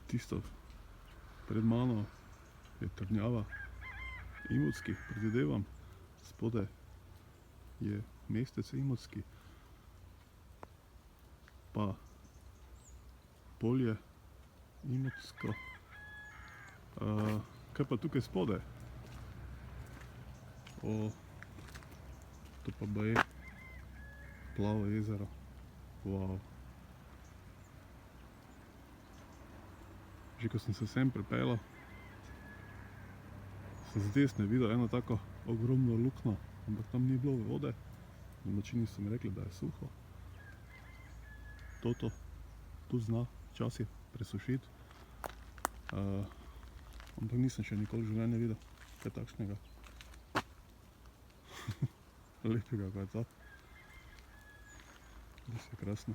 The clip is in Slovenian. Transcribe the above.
Tisto pred mano je trdnjava Imotski, predvidevam. Spodaj je mestec Imotski, pa polje Imotsko. Kaj pa tukaj spodaj? To pa baje Plavo jezero. Wow. Že ko sem se sem pripeljal, sem z desne videl eno tako ogromno luknjo, ampak tam ni bilo vode. Domačini so mi rekli, da je suho. Tu zna včasih presušiti. Ampak nisem še nikoli v življenju videl kaj takšnega. Lepega, kaj je to. Res je krasno.